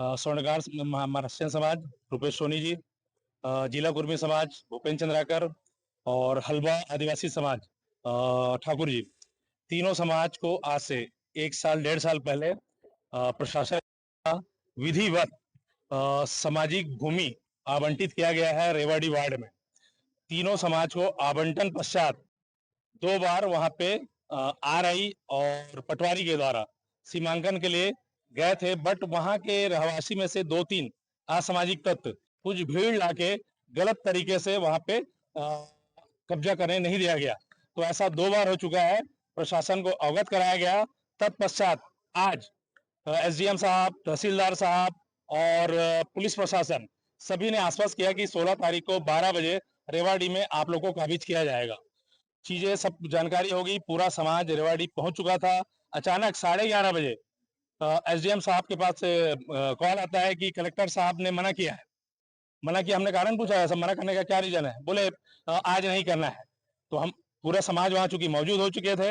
स्वर्णकार महाराष्ट्रीयन समाज रुपेश सोनी जी, जिला कुर्मी समाज भूपेंद्र चंद्राकर और हलवा आदिवासी समाज ठाकुर जी, तीनों समाज को आज से 1 साल 1.5 साल पहले प्रशासन द्वारा विधिवत सामाजिक भूमि आवंटित किया गया है। रेवाड़ी वार्ड में तीनों समाज को आवंटन पश्चात 2 बार वहां पे आरआई और पटवारी के द्वारा सीमांकन के लिए गए थे, बट वहां के रहवासी में से 2-3 असामाजिक तत्व कुछ भीड़ लाके गलत तरीके से वहां पे कब्जा करने नहीं दिया गया। तो ऐसा 2 बार हो चुका है, प्रशासन को अवगत कराया गया। तत्पश्चात आज एसडीएम साहब, तहसीलदार साहब और पुलिस प्रशासन सभी ने आश्वस्त किया कि 16 तारीख को 12 बजे रेवाड़ी में आप लोगों को काबिज किया जाएगा। चीजें सब जानकारी होगी, पूरा समाज रेवाड़ी पहुंच चुका था। अचानक 11:30 बजे एसडीएम साहब के पास से कॉल आता है कि कलेक्टर साहब ने मना किया है। मना किया, हमने कारण पूछा है, सब मना करने का क्या रीजन है? बोले आज नहीं करना है। तो हम पूरा समाज वहां चूंकि मौजूद हो चुके थे,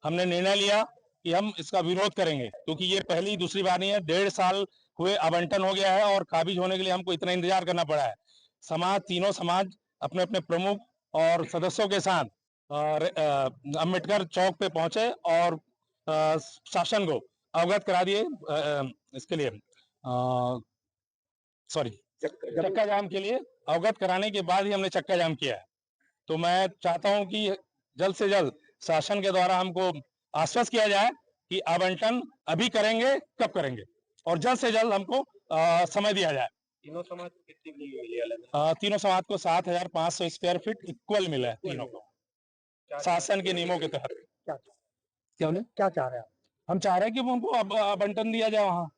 हमने निर्णय लिया कि हम इसका विरोध करेंगे, क्योंकि ये पहली दूसरी बार नहीं है। 1.5 साल हुए आवंटन हो गया है और काबिज होने के लिए हमको इतना इंतजार करना पड़ा है। समाज, तीनों समाज अपने अपने प्रमुख और सदस्यों के साथ अम्बेडकर चौक पे पहुंचे और शासन को अवगत करा दिए। इसके लिए सॉरी चक्का जाम के लिए अवगत कराने के बाद ही हमने चक्का जाम किया है। तो मैं चाहता हूं कि जल्द से जल्द शासन के द्वारा हमको आश्वस्त किया जाए कि आवंटन अभी करेंगे, कब करेंगे, और जल्द से जल्द हमको समय दिया जाए। तीनों समाज को कितनी मिली? तीनों समाज को 7,500 स्क्वायर फीट इक्वल मिला है तीनों को, शासन के नियमों के तहत। क्या चाह रहे हैं? हम चाह रहे हैं कि उनको आवंटन दिया जाए, वहाँ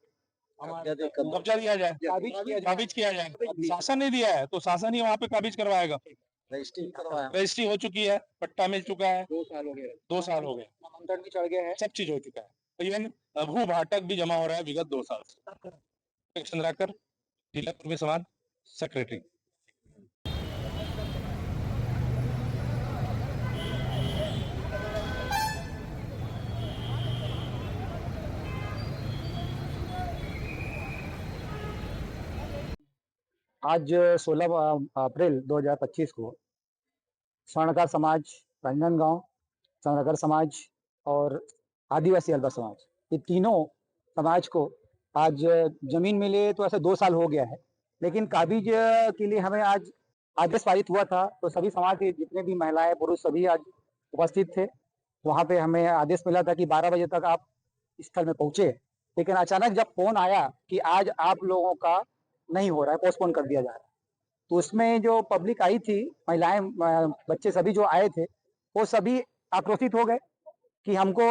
कब्जा दिया जाए, काबिज किया जाए। शासन ने दिया है तो शासन ही वहाँ पे काबिज करवाएगा। रजिस्ट्री हो चुकी है, पट्टा मिल चुका है। 2 साल हो गए। 2 साल हो गए, नामांकन भी चढ़ गया है, सब चीज हो चुका है। तो इवन भू भाटक भी जमा हो रहा है विगत 2 साल से। चंद्राकर, जिला कुर्मी समाज सेक्रेटरी। आज 16 अप्रैल 2025 को स्वर्णकार समाज, रंजनगांव स्वर्णकार समाज और आदिवासी हल्बा समाज, ये तीनों समाज को आज जमीन मिले तो ऐसे 2 साल हो गया है, लेकिन काबिज के लिए हमें आज आदेश पारित हुआ था। तो सभी समाज के जितने भी महिलाएं पुरुष सभी आज उपस्थित थे। वहाँ पे हमें आदेश मिला था कि 12 बजे तक आप स्थल में पहुंचे, लेकिन अचानक जब फोन आया कि आज आप लोगों का नहीं हो रहा है, पोस्टपोन कर दिया जा रहा है, तो उसमें जो पब्लिक आई थी, महिलाएं बच्चे सभी जो आए थे, वो सभी आक्रोशित हो गए कि हमको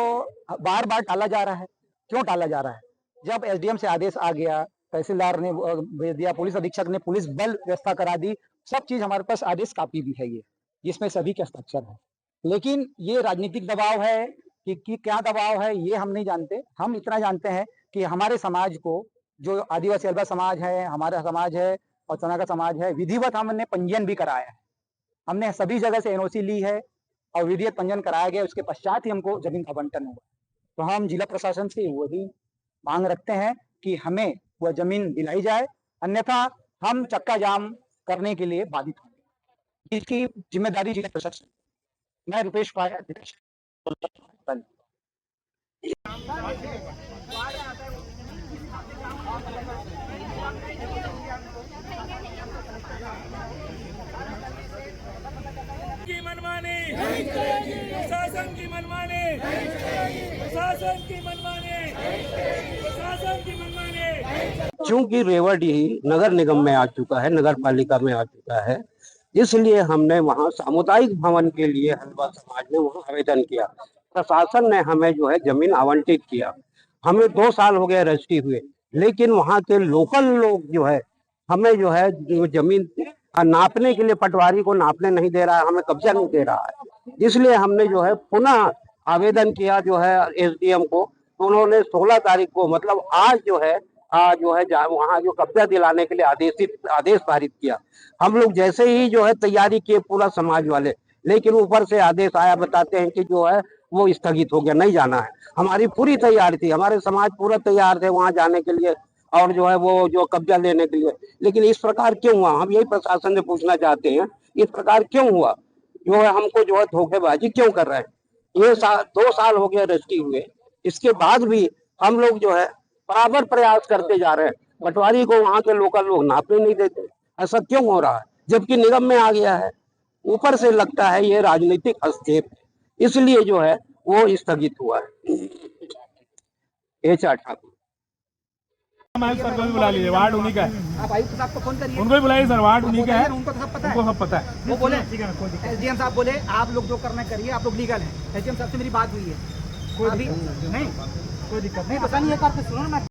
बार बार टाला जा रहा है। क्यों टाला जा रहा है? जब एसडीएम से आदेश आ गया, तहसीलदार ने भेज दिया, पुलिस अधीक्षक ने पुलिस बल व्यवस्था करा दी, सब चीज हमारे पास आदेश कॉपी भी है ये, जिसमें सभी के हस्ताक्षर है। लेकिन ये राजनीतिक दबाव है कि क्या दबाव है ये हम नहीं जानते। हम इतना जानते हैं कि हमारे समाज को, जो आदिवासी हल्बा समाज है, हमारा समाज है और चना का समाज है, विधिवत हमने पंजीयन भी कराया है। हमने सभी जगह से एनओसी ली है और विधिवत पंजीयन कराया गया, उसके पश्चात ही हमको जमीन का आवंटन हुआ। तो हम जिला प्रशासन से वही मांग रखते हैं कि हमें वह जमीन दिलाई जाए, अन्यथा हम चक्का जाम करने के लिए बाधित होंगे। इसकी जिम्मेदारी जिला प्रशासन। मैं रुपेश पाया। की मनमानी, प्रशासन की मनमानी, प्रशासन की मनमानी, प्रशासन की मनमानी। चूंकि रेवाड़ी नगर निगम में आ चुका है, नगर पालिका में आ चुका है, इसलिए हमने वहाँ सामुदायिक भवन के लिए हल्बा समाज ने वहाँ आवेदन किया। प्रशासन ने हमें जो है जमीन आवंटित किया। हमें 2 साल हो गए रजिस्ट्री हुए, लेकिन वहाँ के लोकल लोग जो है हमें जो है जमीन नापने के लिए पटवारी को नापने नहीं दे रहा है, हमें कब्जा नहीं दे रहा है। इसलिए हमने जो है पुनः आवेदन किया जो है एसडीएम को। उन्होंने 16 तारीख को, मतलब आज जो है वहाँ जो कब्जा दिलाने के लिए आदेश पारित किया। हम लोग जैसे ही जो है तैयारी किए पूरा समाज वाले, लेकिन ऊपर से आदेश आया, बताते हैं कि जो है वो स्थगित हो गया, नहीं जाना है। हमारी पूरी तैयारी थी, हमारे समाज पूरा तैयार थे वहां जाने के लिए, और जो है वो जो कब्जा लेने के लिए। लेकिन इस प्रकार क्यों हुआ, हम यही प्रशासन से पूछना चाहते हैं, इस प्रकार क्यों हुआ, जो है हमको जो है धोखेबाजी क्यों कर रहे हैं। ये 2 साल हो गए रजिस्ट्री हुए, इसके बाद भी हम लोग जो है बराबर प्रयास करते जा रहे हैं, पटवारी को वहां के लोकल लोग नापने नहीं देते। ऐसा क्यों हो रहा है, जबकि निगम में आ गया है। ऊपर से लगता है ये राजनीतिक हस्तक्षेप है, इसलिए जो है वो स्थगित हुआ है। HR ठाकुर। महल सर को भी बुला लीजिए, वार्ड उन्हीं का है। आप आयुक्त साहब को फोन करिए, उनको भी बुलाइए सर, वार्ड उन्हीं का है, उनको तो सब पता है, उनको सब पता है। वो बोले SDM साहब बोले आप लोग जो करना करिए, आप लोग लीगल हैं। SDM साहब से मेरी बात हुई है, कोई अभी नहीं, कोई दिक्कत नहीं, पता नहीं है, सुनो ना।